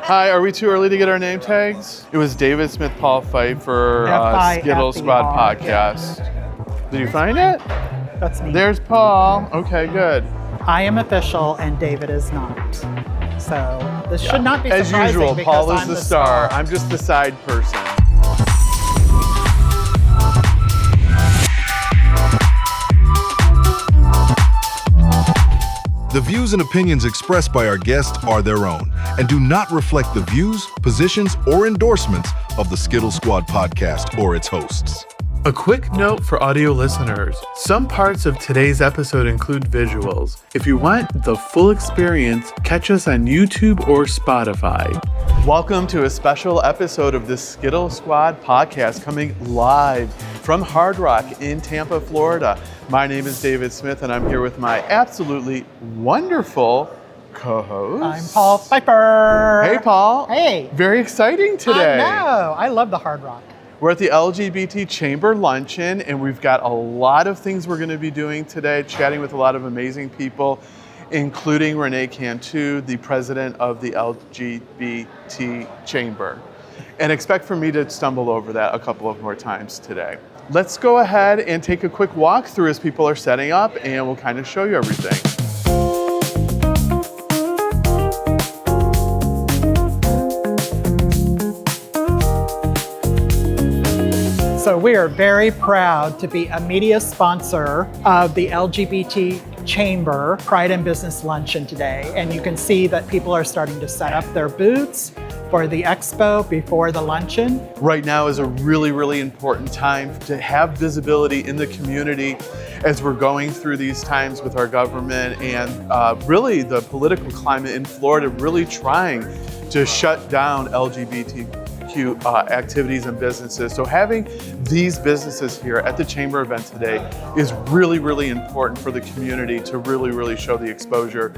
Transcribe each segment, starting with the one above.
Hi, are we too early to get our name tags? It was David Smith, Paul Pfeiffer, Skittle Squad Podcast. Did you find it? That's me. There's Paul. Okay, good. I am official and David is not. So this should not be As surprising. usual, because Paul is I'm the star. I'm just the side person. The views and opinions expressed by our guests are their own and do not reflect the views, positions, or endorsements of the Skittle Squad Podcast or its hosts. A quick note for audio listeners. Some parts of today's episode include visuals. If you want the full experience, catch us on YouTube or Spotify. Welcome to a special episode of the Skittle Squad Podcast coming live from Hard Rock in Tampa, Florida. My name is David Smith and I'm here with my absolutely wonderful co-host. I'm Paul Pfeiffer. Hey, Paul. Hey. Very exciting today. I know. I love the Hard Rock. We're at the LGBT Chamber luncheon, and we've got a lot of things we're going to be doing today, chatting with a lot of amazing people, including Renee Cantu, the president of the LGBT Chamber. And expect for me to stumble over that a couple of more times today. Let's go ahead and take a quick walk through as people are setting up, and we'll kind of show you everything. So we are very proud to be a media sponsor of the LGBT Chamber Pride in Business Luncheon today. And you can see that people are starting to set up their booths for the expo before the luncheon. Right now is a really, really important time to have visibility in the community as we're going through these times with our government and really the political climate in Florida really trying to shut down LGBTQ activities and businesses. So having these businesses here at the Chamber event today is really, really important for the community to really, really show the exposure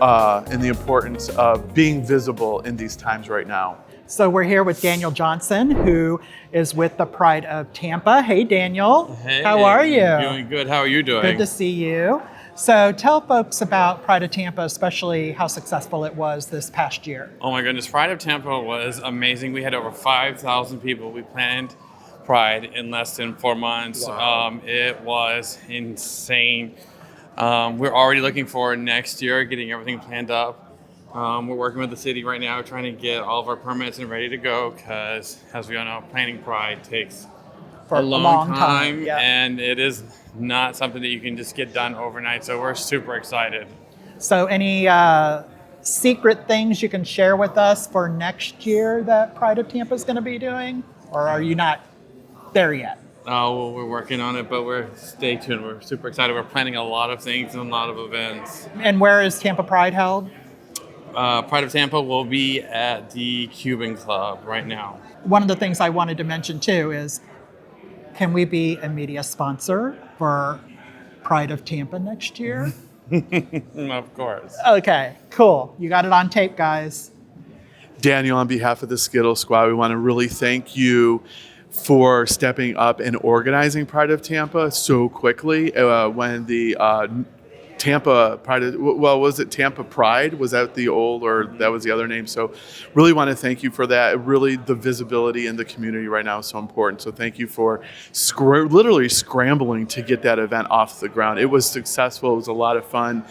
and the importance of being visible in these times right now. So we're here with Daniel Johnson, who is with the Pride of Tampa. Hey, Daniel. Hey, how are you? Doing good. How are you doing? Good to see you. So tell folks about Pride of Tampa, especially how successful it was this past year. Oh my goodness, Pride of Tampa was amazing. We had over 5,000 people. We planned Pride in less than 4 months. Wow. It was insane. We're already looking forward next year, getting everything planned up. We're working with the city right now, trying to get all of our permits and ready to go because, as we all know, planning Pride takes a long time. Yeah. And it is not something that you can just get done overnight. So we're super excited. So any secret things you can share with us for next year that Pride of Tampa is going to be doing? Or are you not there yet? Oh, well, we're working on it, but stay tuned. We're super excited. We're planning a lot of things and a lot of events. And where is Tampa Pride held? Pride of Tampa will be at the Cuban Club right now. One of the things I wanted to mention too is, can we be a media sponsor for Pride of Tampa next year? Of course. Okay, cool. You got it on tape, guys. Daniel, on behalf of the Skittle Squad, we want to really thank you for stepping up and organizing Pride of Tampa so quickly when the Tampa Pride, was it Tampa Pride? Was that the old, or that was the other name? So really want to thank you for that. Really, the visibility in the community right now is so important. So thank you for literally scrambling to get that event off the ground. It was successful. It was a lot of fun.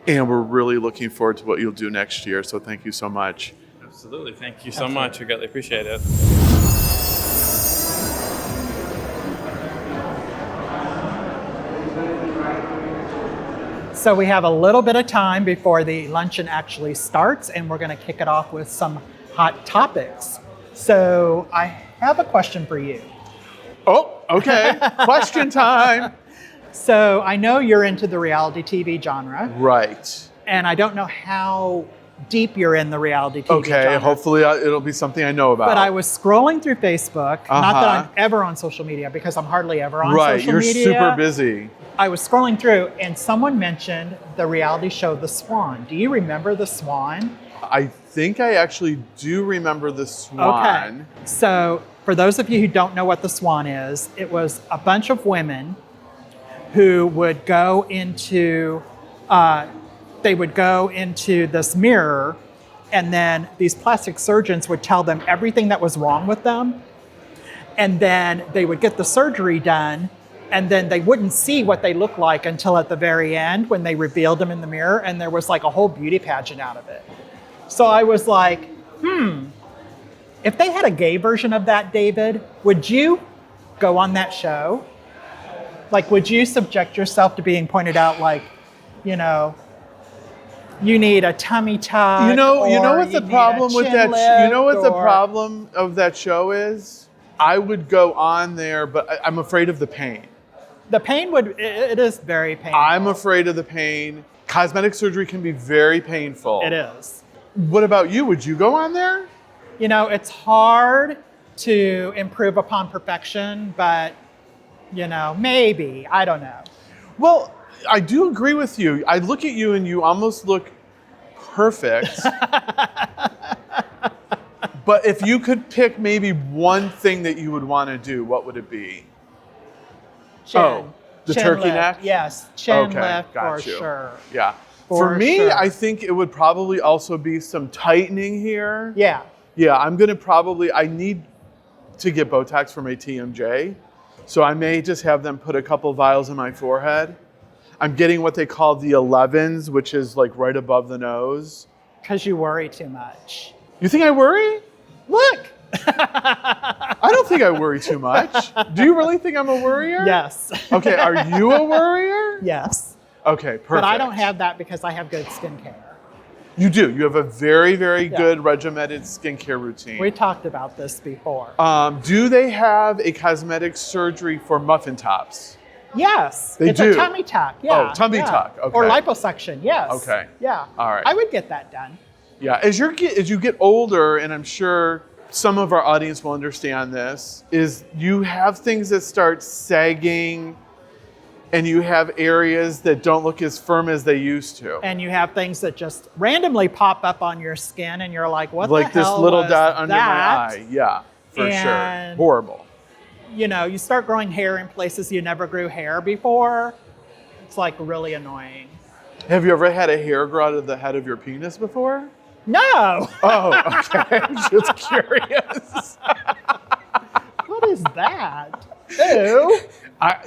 And we're really looking forward to what you'll do next year. So thank you so much. Absolutely. Thank you so much. We greatly appreciate it. So we have a little bit of time before the luncheon actually starts, and we're going to kick it off with some hot topics. So I have a question for you. Oh, okay. Question time. So I know you're into the reality TV genre. Right. And I don't know how deep you're in the reality TV Okay, genre. hopefully it'll be something I know about. But I was scrolling through Facebook, not that I'm ever on social media because I'm hardly ever on social you're media. super busy. I was scrolling through and someone mentioned the reality show The Swan. Do you remember The Swan? I think I actually do remember The Swan. Okay. So for those of you who don't know what The Swan is, it was a bunch of women who would go into this mirror And then these plastic surgeons would tell them everything that was wrong with them. And then they would get the surgery done, and then they wouldn't see what they looked like until at the very end when they revealed them in the mirror, and there was like a whole beauty pageant out of it. So I was like, if they had a gay version of that, David, would you go on that show? Like, would you subject yourself to being pointed out like, you know, you need a tummy tuck? You know what the need problem a with chin that? You know what lift, the or- problem of that show is? I would go on there, but I'm afraid of the pain. The pain it is very painful. I'm afraid of the pain. Cosmetic surgery can be very painful. It is. What about you? Would you go on there? You know, it's hard to improve upon perfection, but, you know, maybe. I don't know. Well, I do agree with you. I look at you and you almost look perfect. But if you could pick maybe one thing that you would want to do, what would it be? Chin. The Chin turkey lift. neck? Yes, chin Okay, lift got for you. sure. Yeah. For For me, sure. I think it would probably also be some tightening here. Yeah. Yeah, I need to get Botox for my TMJ. So I may just have them put a couple vials in my forehead. I'm getting what they call the 11s, which is like right above the nose. Because you worry too much. You think I worry? Look. I don't think I worry too much. Do you really think I'm a worrier? Yes. Okay, are you a worrier? Yes. Okay, perfect. But I don't have that because I have good skincare. You do. You have a very, very Yeah. good regimented skincare routine. We talked about this before. Do they have a cosmetic surgery for muffin tops? Yes. They it's do. a tummy tuck. Yeah. Oh, tummy yeah. tuck, okay. Or liposuction. Yes. Okay. Yeah. All right. I would get that done. Yeah, as you get older, and I'm sure some of our audience will understand this, is you have things that start sagging, and you have areas that don't look as firm as they used to. And you have things that just randomly pop up on your skin, and you're like, what Like the this hell little was dot under that? my eye. Yeah, for sure. And- Horrible. You know, you start growing hair in places you never grew hair before. It's like really annoying. Have you ever had a hair grow out of the head of your penis before? No. Oh, okay. I'm just curious. What is that? Ew.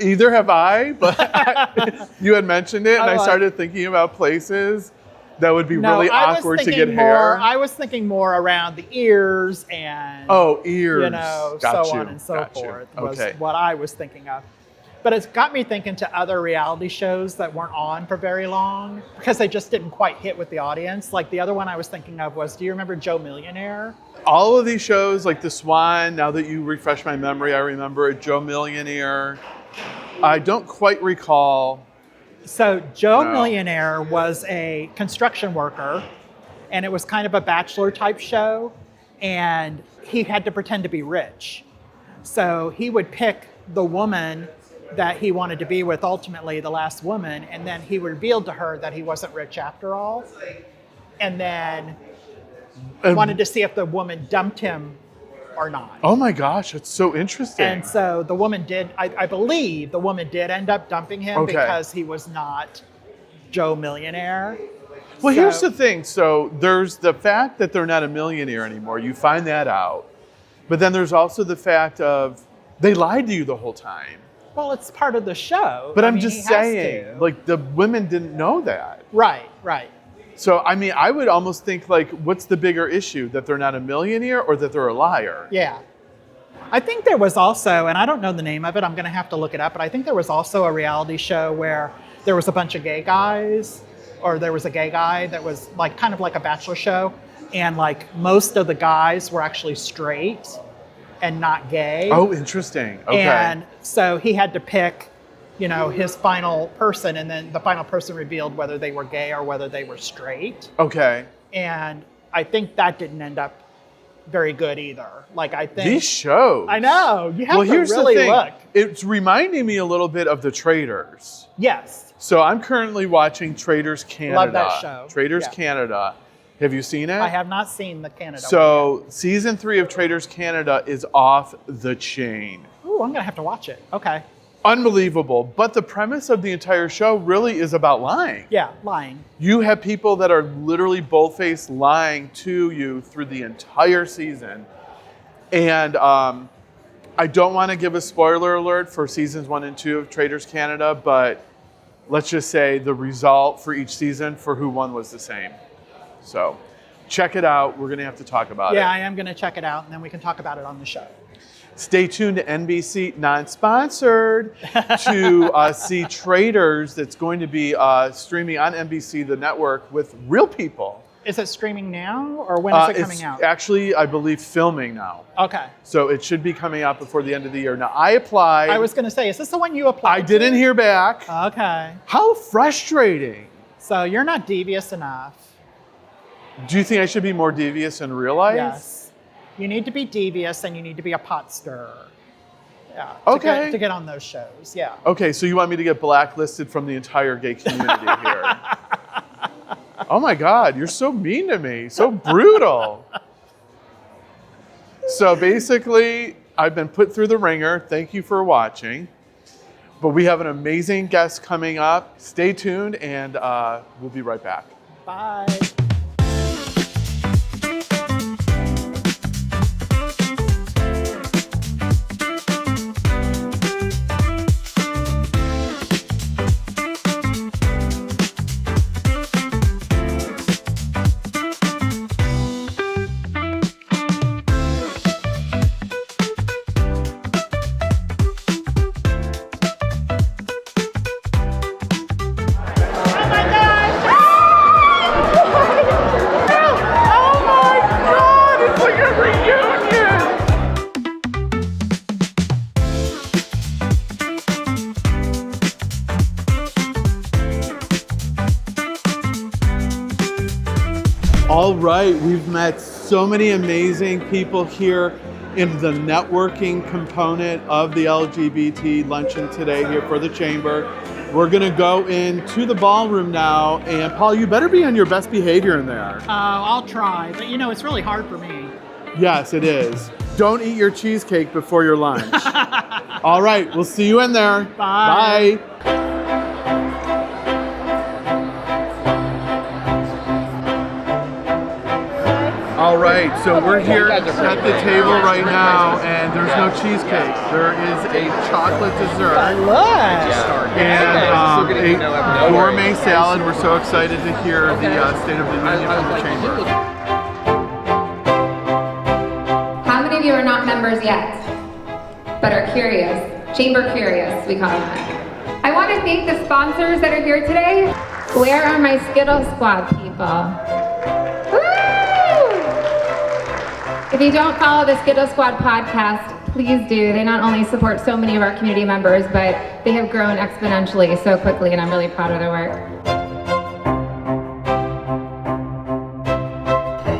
Either have I, but you had mentioned it, and I like- started thinking about places that would be No, really I was awkward to thinking get more, hair. I was thinking more around the ears and Ears. you know, Got so you. on and so Got you. forth was Okay. what I was thinking of. But it's got me thinking to other reality shows that weren't on for very long because they just didn't quite hit with the audience. Like the other one I was thinking of was, do you remember Joe Millionaire? All of these shows, like The Swan, now that you refresh my memory, I remember it. Joe Millionaire. I don't quite recall. So Joe No. Millionaire was a construction worker, and it was kind of a bachelor type show, and he had to pretend to be rich. So he would pick the woman that he wanted to be with, ultimately the last woman, and then he revealed to her that he wasn't rich after all, and then wanted to see if the woman dumped him or not. Oh my gosh, it's so interesting. And so the woman did, I believe the woman did end up dumping him Okay. because he was not Joe Millionaire. Well, So- here's the thing. So there's the fact that they're not a millionaire anymore. You find that out. But then there's also the fact of they lied to you the whole time. Well, it's part of the show. But I I'm mean, just he has saying, to. like the women didn't know that. Right, right. So, I mean, I would almost think like, what's the bigger issue? That they're not a millionaire or that they're a liar? Yeah. I think there was also, and I don't know the name of it, I'm going to have to look it up, but I think there was also a reality show where there was a bunch of gay guys, or there was a gay guy that was like kind of like a bachelor show, and like most of the guys were actually straight and not gay. Oh, interesting. Okay. And so he had to pick, you know, his final person, and then the final person revealed whether they were gay or whether they were straight. Okay. And I think that didn't end up very good either. Like I think These shows. I know. You have Well, to here's really the thing. look. It's reminding me a little bit of The Traitors. Yes. So I'm currently watching Traitors Canada. Love that show. Traitors Yeah. Canada. Have you seen it? I have not seen the Canada one. So season 3 of Traitors Canada is off the chain. Ooh, I'm gonna have to watch it. Okay. unbelievable. But the premise of the entire show really is about lying. Yeah, lying. You have people that are literally bold-faced lying to you through the entire season. And I don't want to give a spoiler alert for seasons 1 and 2 of Traders Canada, but let's just say the result for each season for who won was the same. So check it out. We're going to have to talk about it. Yeah, I am going to check it out, and then we can talk about it on the show. Stay tuned to NBC, non-sponsored, to see Traders that's going to be streaming on NBC, the network, with real people. Is it streaming now, or when is it coming out? It's actually, I believe, filming now. Okay. So it should be coming out before the end of the year. Now, I applied. I was going to say, is this the one you applied I didn't hear back. Okay. How frustrating. So you're not devious enough. Do you think I should be more devious in real life? Yes. You need to be devious, and you need to be a pot stirrer. Yeah. Okay. To get on those shows, yeah. Okay, so you want me to get blacklisted from the entire gay community here. Oh my God, you're so mean to me, so brutal. So basically, I've been put through the ringer. Thank you for watching. But we have an amazing guest coming up. Stay tuned, and we'll be right back. Bye. All right, we've met so many amazing people here in the networking component of the LGBT luncheon today here for the Chamber. We're gonna go into the ballroom now, and Paul, you better be on your best behavior in there. I'll try, but you know, it's really hard for me. Yes, it is. Don't eat your cheesecake before your lunch. All right, we'll see you in there. Bye. Bye. All right, so we're here at the table right now, and there's no cheesecake. There is a chocolate dessert and a gourmet salad. We're so excited to hear the State of the Union from the Chamber. How many of you are not members yet, but are curious? Chamber curious, we call that. I want to thank the sponsors that are here today. Where are my Skittle Squad people? If you don't follow the Skittle Squad podcast, please do. They not only support so many of our community members, but they have grown exponentially so quickly, and I'm really proud of their work.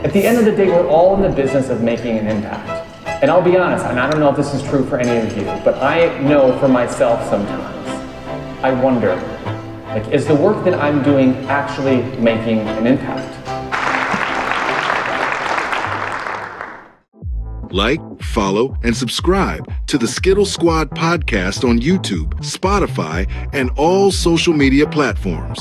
At the end of the day, we're all in the business of making an impact. And I'll be honest, and I don't know if this is true for any of you, but I know for myself sometimes, I wonder, like, is the work that I'm doing actually making an impact? Like, follow, and subscribe to the Skittle Squad Podcast on YouTube, Spotify, and all social media platforms.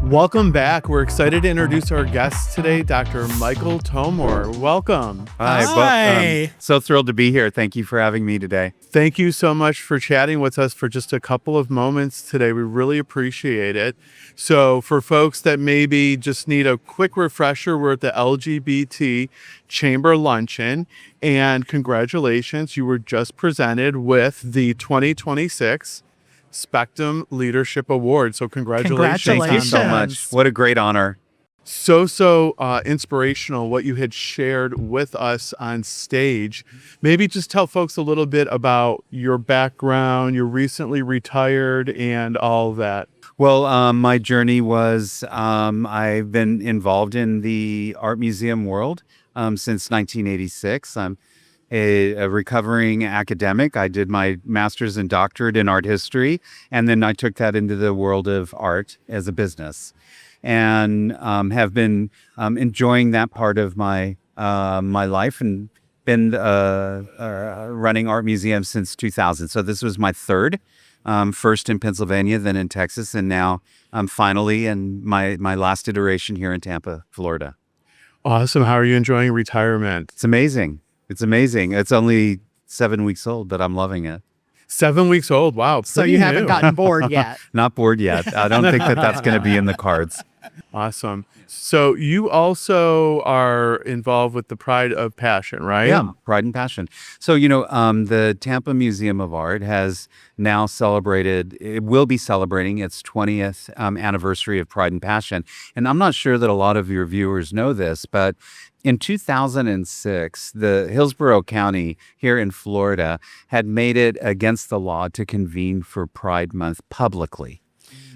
Welcome back. We're excited to introduce our guest today, Dr. Michael Tomor. Welcome. Hi. So thrilled to be here. Thank you for having me today. Thank you so much for chatting with us for just a couple of moments today. We really appreciate it. So for folks that maybe just need a quick refresher, we're at the LGBT Chamber Luncheon, and congratulations, you were just presented with the 2026 Spectrum Leadership Award. So congratulations. Thank you so much. What a great honor. So inspirational what you had shared with us on stage. Maybe just tell folks a little bit about your background. You're recently retired and all that. Well, my journey was I've been involved in the art museum world since 1986. I'm a recovering academic. I did my master's and doctorate in art history, and then I took that into the world of art as a business, and have been enjoying that part of my my life, and been running art museums since 2000. So this was my third first in Pennsylvania, then in Texas, and now finally in my last iteration here in Tampa, Florida. Awesome. How are you enjoying retirement? It's amazing. It's amazing. It's only 7 weeks old, but I'm loving it. 7 weeks old. Wow. So pretty you haven't new. gotten bored yet. Not bored yet. I don't think that that's going to be in the cards. Awesome. So you also are involved with the Pride of Passion, right? Yeah, Pride and Passion. So, the Tampa Museum of Art has now celebrated, it will be celebrating its 20th anniversary of Pride and Passion. And I'm not sure that a lot of your viewers know this, but in 2006, the Hillsborough County here in Florida had made it against the law to convene for Pride Month publicly.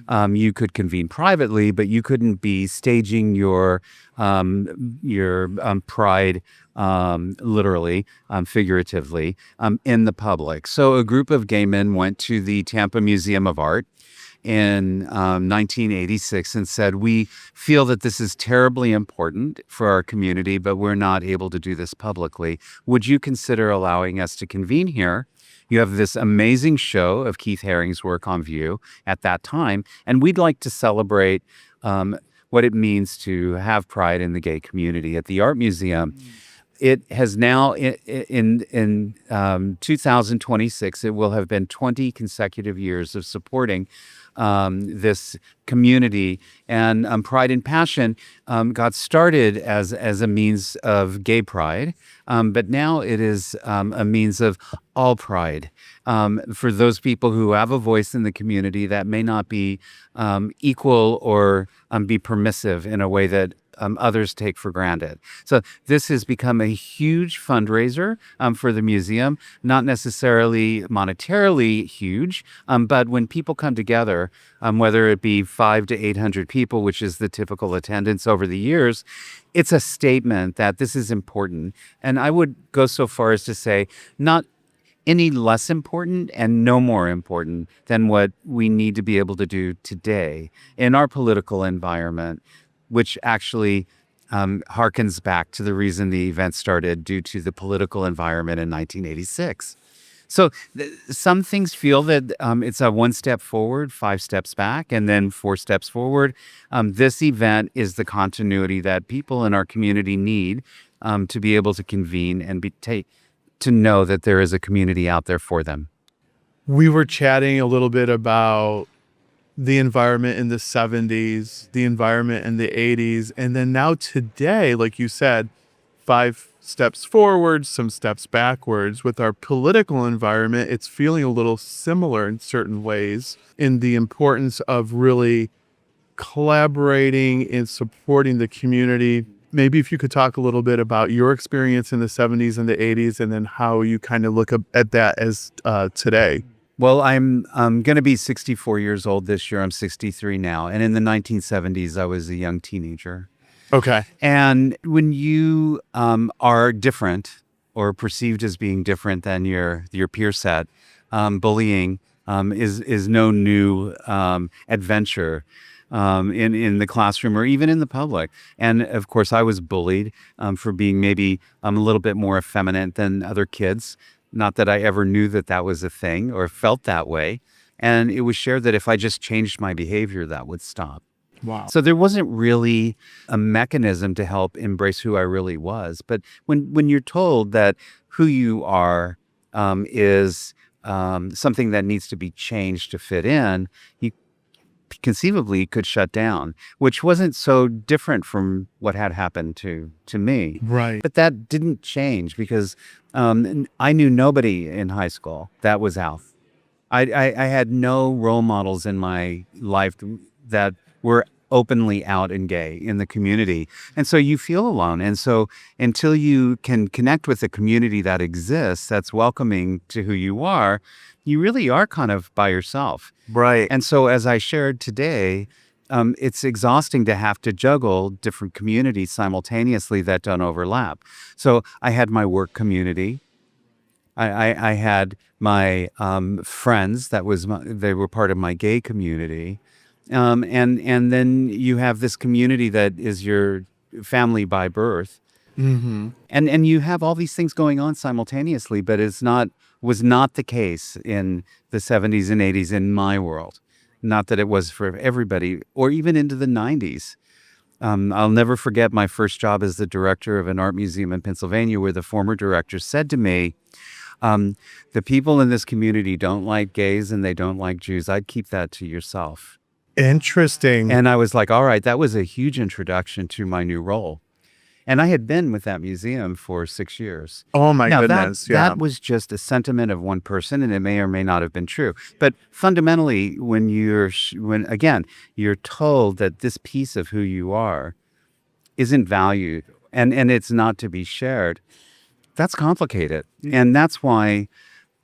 You could convene privately, but you couldn't be staging your pride, literally, figuratively, in the public. So a group of gay men went to the Tampa Museum of Art in 1986 and said, we feel that this is terribly important for our community, but we're not able to do this publicly. Would you consider allowing us to convene here? You have this amazing show of Keith Haring's work on view at that time, and we'd like to celebrate what it means to have pride in the gay community at the Art Museum. It has now, in 2026, it will have been 20 consecutive years of supporting this community. And Pride and Passion got started as a means of gay pride, but now it is a means of all pride for those people who have a voice in the community that may not be equal or be permissive in a way that others take for granted. So this has become a huge fundraiser for the museum, not necessarily monetarily huge, but when people come together, whether it be 500 to 800 people, which is the typical attendance over the years, it's a statement that this is important. And I would go so far as to say, not any less important and no more important than what we need to be able to do today in our political environment, which actually harkens back to the reason the event started due to the political environment in 1986. So some things feel that it's a 1 step forward, 5 steps back, and then 4 steps forward. This event is the continuity that people in our community need to be able to convene and to know that there is a community out there for them. We were chatting a little bit about the environment in the 70s, the environment in the 80s, and then now today, like you said, 5 steps forward, some steps backwards. With our political environment, it's feeling a little similar in certain ways in the importance of really collaborating and supporting the community. Maybe if you could talk a little bit about your experience in the 70s and the 80s, and then how you kind of look at that as today. Well, I'm going to be 64 years old this year. I'm 63 now. And in the 1970s, I was a young teenager. Okay. And when you are different or perceived as being different than your peer set, bullying is no new adventure in the classroom or even in the public. And of course, I was bullied for being maybe a little bit more effeminate than other kids. Not that I ever knew that that was a thing or felt that way. And it was shared that if I just changed my behavior, that would stop. Wow. So there wasn't really a mechanism to help embrace who I really was. But when you're told that who you are is something that needs to be changed to fit in, you conceivably could shut down, which wasn't so different from what had happened to me. Right. But that didn't change because I knew nobody in high school that was out. I had no role models in my life that were openly out and gay in the community. And so you feel alone. And so until you can connect with a community that exists, that's welcoming to who you are, you really are kind of by yourself. Right. And so as I shared today, it's exhausting to have to juggle different communities simultaneously that don't overlap. So I had my work community. I had my friends they were part of my gay community. And then you have this community that is your family by birth. And you have all these things going on simultaneously, but was not the case in the 70s and 80s in my world. Not that it was for everybody, or even into the 90s. I'll never forget my first job as the director of an art museum in Pennsylvania, where the former director said to me, the people in this community don't like gays and they don't like Jews. I'd keep that to yourself. Interesting. And I was like, all right, that was a huge introduction to my new role. And I had been with that museum for 6 years. Oh my Now, goodness. that was just a sentiment of one person, and it may or may not have been true. But fundamentally, when again, you're told that this piece of who you are isn't valued and it's not to be shared, that's complicated. And that's why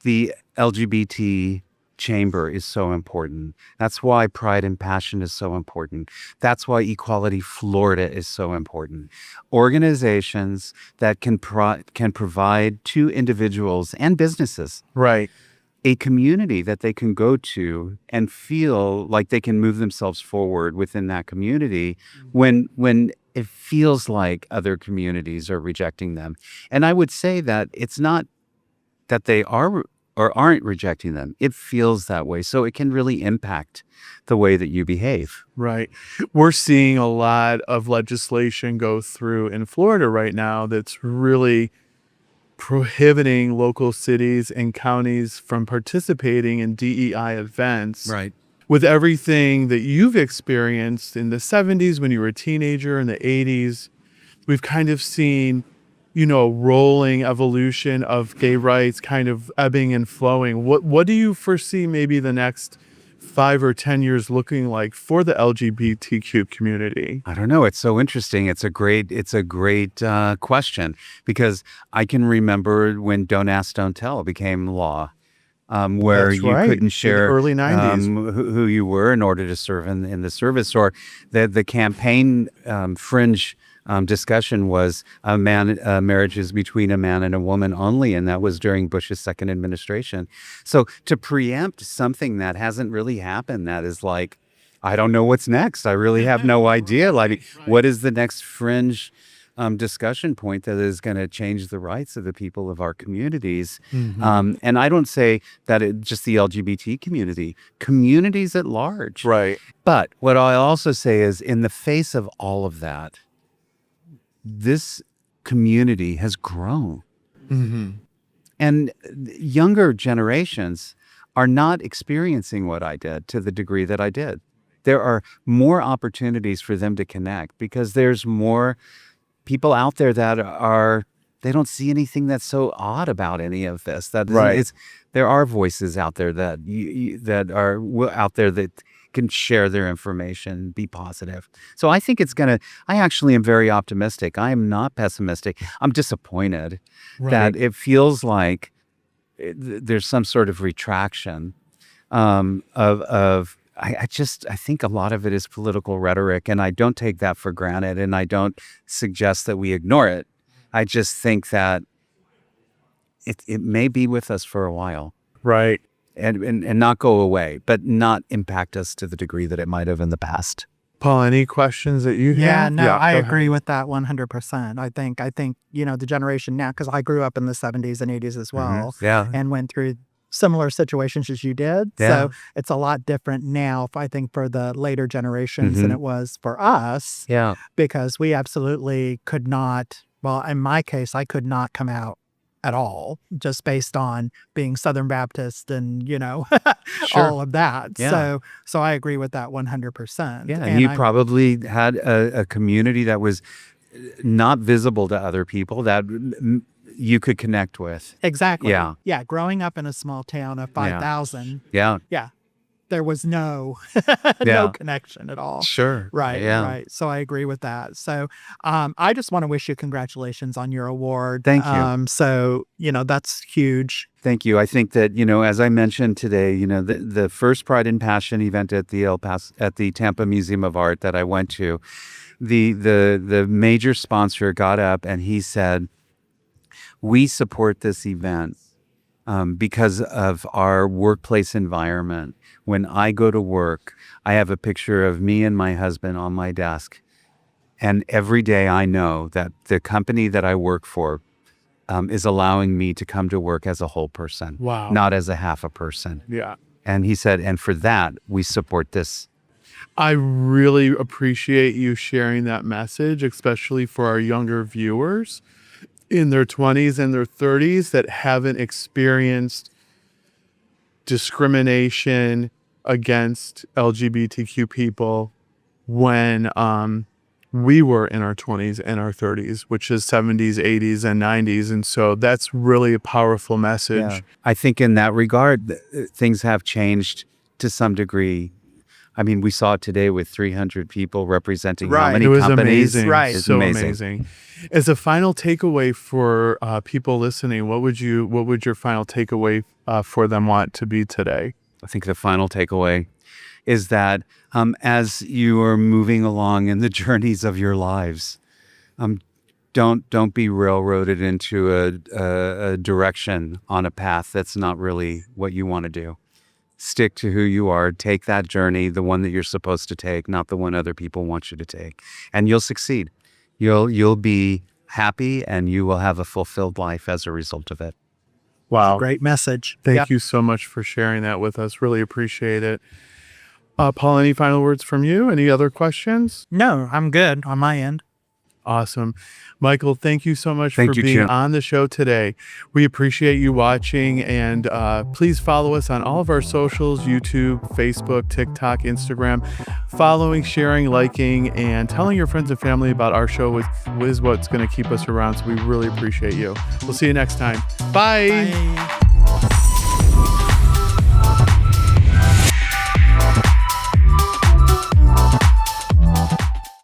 the LGBT Chamber is so important. That's why Pride and Passion is so important. That's why Equality Florida is so important. Organizations that can provide to individuals and businesses right. a community that they can go to and feel like they can move themselves forward within that community when it feels like other communities are rejecting them. And I would say that it's not that they are or aren't rejecting them. It feels that way. So it can really impact the way that you behave. Right. We're seeing a lot of legislation go through in Florida right now that's really prohibiting local cities and counties from participating in DEI events. Right. With everything that you've experienced in the 70s when you were a teenager, in the 80s, we've kind of seen rolling evolution of gay rights kind of ebbing and flowing. What do you foresee maybe the next 5 or 10 years looking like for the LGBTQ community? I don't know. It's so interesting. It's a great question, because I can remember when Don't Ask, Don't Tell became law, where That's you right. couldn't share in the early 90s. who you were in order to serve in the service, or the campaign fringe discussion was marriages between a man and a woman only, and that was during Bush's second administration. So to preempt something that hasn't really happened, that is like, I don't know what's next. I really have no idea. Like, what is the next fringe discussion point that is going to change the rights of the people of our communities? And I don't say that it's just the LGBT community, communities at large. Right. But what I also say is, in the face of all of that, this community has grown. And younger generations are not experiencing what I did to the degree that I did. There are more opportunities for them to connect, because there's more people out there that they don't see anything that's so odd about any of this. There are voices out there that are out there that can share their information, be positive. So I think I actually am very optimistic. I am not pessimistic. I'm disappointed that it feels like there's some sort of retraction I think a lot of it is political rhetoric, and I don't take that for granted, and I don't suggest that we ignore it. I just think that it may be with us for a while. Right. And not go away, but not impact us to the degree that it might have in the past. Paul, any questions that you have? I agree with that 100%. I think the generation now, because I grew up in the 70s and 80s as well, and went through similar situations as you did. So it's a lot different now, I think, for the later generations than it was for us. Yeah. Because we absolutely could not, well, in my case, I could not come out at all, just based on being Southern Baptist and, all of that. Yeah. So I agree with that 100%. Yeah, and you probably had a community that was not visible to other people that you could connect with. Exactly. Yeah. Yeah, growing up in a small town of 5,000. Yeah. Yeah. There was no connection at all. Sure. Right. Yeah. Right. So I agree with that. So I just want to wish you congratulations on your award. Thank you. So, that's huge. Thank you. I think that, as I mentioned today, the first Pride and Passion event at the Tampa Museum of Art that I went to, the major sponsor got up and he said, "We support this event because of our workplace environment. When I go to work, I have a picture of me and my husband on my desk, And every day I know that the company that I work for is allowing me to come to work as a whole person, Wow. not as a half a person. Yeah. And he said, and for that, we support this. I really appreciate you sharing that message, especially for our younger viewers in their 20s and their 30s that haven't experienced discrimination against LGBTQ people when we were in our 20s and our 30s, which is 70s, 80s, and 90s. And so that's really a powerful message. Yeah. I think in that regard, things have changed to some degree. I mean, we saw it today with 300 people representing how many It was companies. amazing. Right. So amazing. As a final takeaway for people listening, what would your final takeaway for them want to be today? I think the final takeaway is that as you are moving along in the journeys of your lives, don't be railroaded into a direction on a path that's not really what you want to do. Stick to who you are. Take that journey, the one that you're supposed to take, not the one other people want you to take, and you'll succeed. You'll be happy, and you will have a fulfilled life as a result of it. Wow. Great message. Thank you so much for sharing that with us. Really appreciate it. Paul, any final words from you? Any other questions? No, I'm good on my end. Awesome. Michael, thank you so much Thank for you, being Jim. on the show today. We appreciate you watching, and please follow us on all of our socials, YouTube, Facebook, TikTok, Instagram. Following, sharing, liking, and telling your friends and family about our show is what's going to keep us around, so we really appreciate you. We'll see you next time. Bye. Bye.